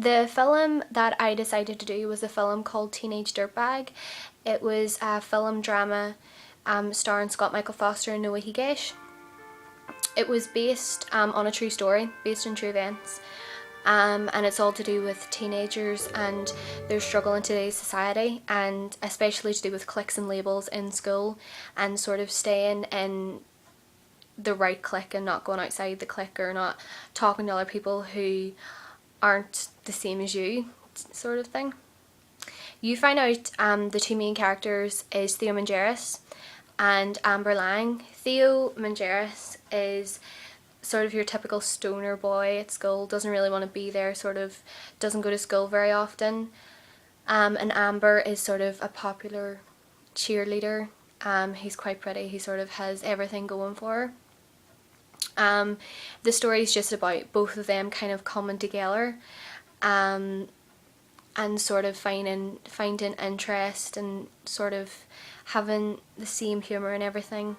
The film that I decided to do was a film called Teenage Dirtbag. It was a film drama starring Scott Michael Foster and Noah Higash. It was based on a true story, based on true events, and it's all to do with teenagers and their struggle in today's society, and especially to do with cliques and labels in school and sort of staying in the right clique and not going outside the clique or not talking to other people who aren't the same as you, sort of thing. You find out the two main characters is Theo Mangeris and Amber Lang. Theo Mangeris is sort of your typical stoner boy at school, doesn't really want to be there, sort of doesn't go to school very often. And Amber is sort of a popular cheerleader. He's quite pretty, he sort of has everything going for her. The story is just about both of them kind of coming together and sort of finding interest and sort of having the same humour and everything.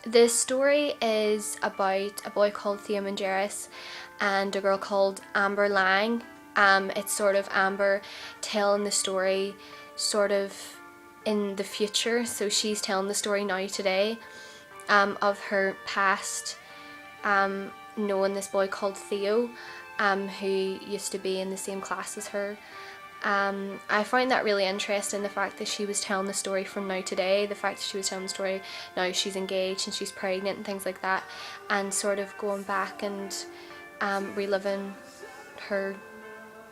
The story is about a boy called Theo Mangeris and a girl called Amber Lang. It's sort of Amber telling the story sort of in the future, so she's telling the story now today of her past, knowing this boy called Theo who used to be in the same class as her. I find that really interesting, the fact that she was telling the story from now today, the fact that she was telling the story now she's engaged and she's pregnant and things like that, and sort of going back and reliving her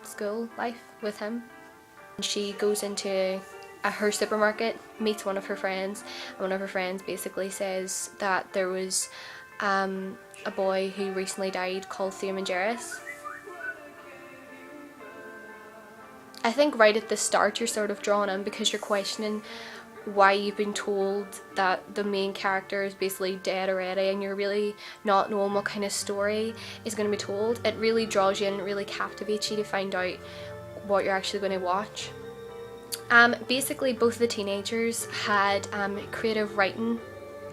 school life with him. She goes into her supermarket, meets one of her friends, and one of her friends basically says that there was a boy who recently died called Theo Mangeris. I think right at the start you're sort of drawn in because you're questioning why you've been told that the main character is basically dead already, and you're really not knowing what kind of story is going to be told. It really draws you in, it really captivates you to find out what you're actually going to watch. Basically both of the teenagers had creative writing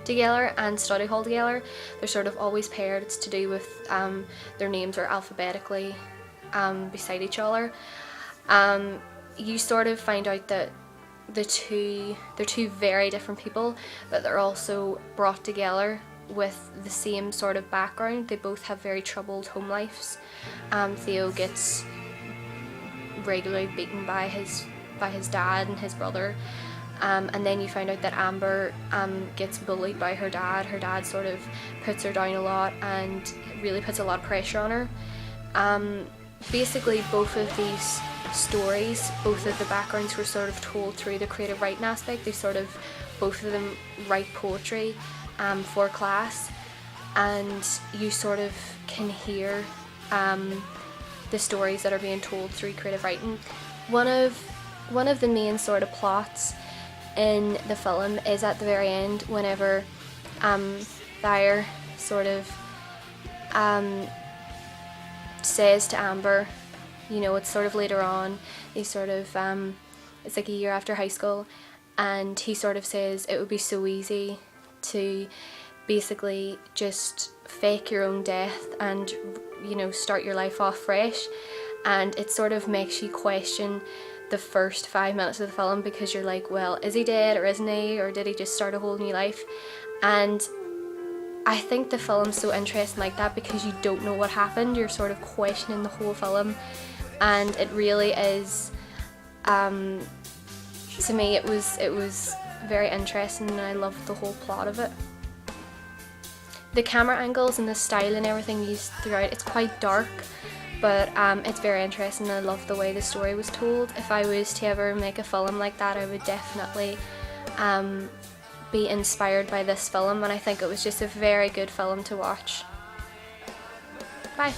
together and study hall together. They're sort of always paired. It's to do with their names are alphabetically beside each other. You sort of find out that they're two very different people, but they're also brought together with the same sort of background. They both have very troubled home lives. Theo gets regularly beaten by his dad and his brother, and then you find out that Amber gets bullied by her dad. Her dad sort of puts her down a lot and really puts a lot of pressure on her. Basically both of these stories, both of the backgrounds were sort of told through the creative writing aspect. They sort of, both of them write poetry for class, and you sort of can hear the stories that are being told through creative writing. One of the main sort of plots in the film is at the very end, whenever Thayer sort of says to Amber, you know, it's sort of later on, they sort of it's like a year after high school, and he sort of says it would be so easy to basically just fake your own death and, you know, start your life off fresh. And it sort of makes you question the first 5 minutes of the film, because you're like, well, is he dead or isn't he, or did he just start a whole new life? And I think the film's so interesting like that because you don't know what happened. You're sort of questioning the whole film, and it really is, to me it was very interesting, and I loved the whole plot of it. The camera angles and the style and everything used throughout, it's quite dark, but it's very interesting, and I love the way the story was told. If I was to ever make a film like that, I would definitely be inspired by this film, and I think it was just a very good film to watch. Bye.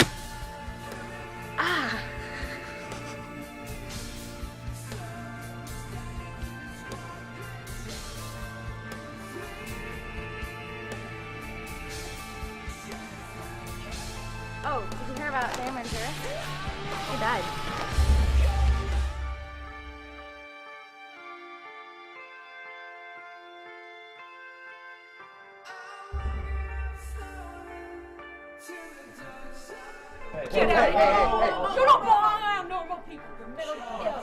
Oh, did you hear about Theo Mangeris? He died. To the dark side. Get out of here! You don't belong around normal people. You're mentally ill.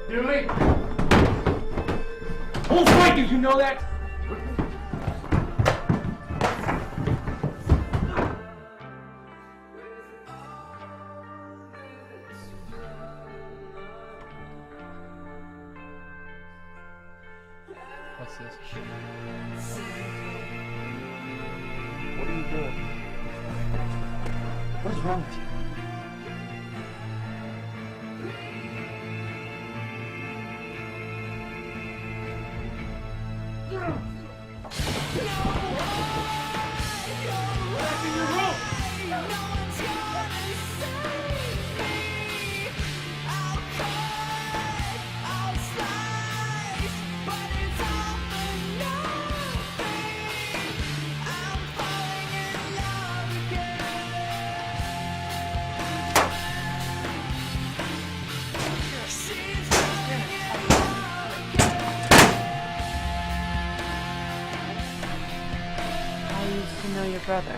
Dooley! Whole fight, did you know that? What's this? What are you doing? What is wrong with you? Back in your room! I used to know your brother.